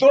2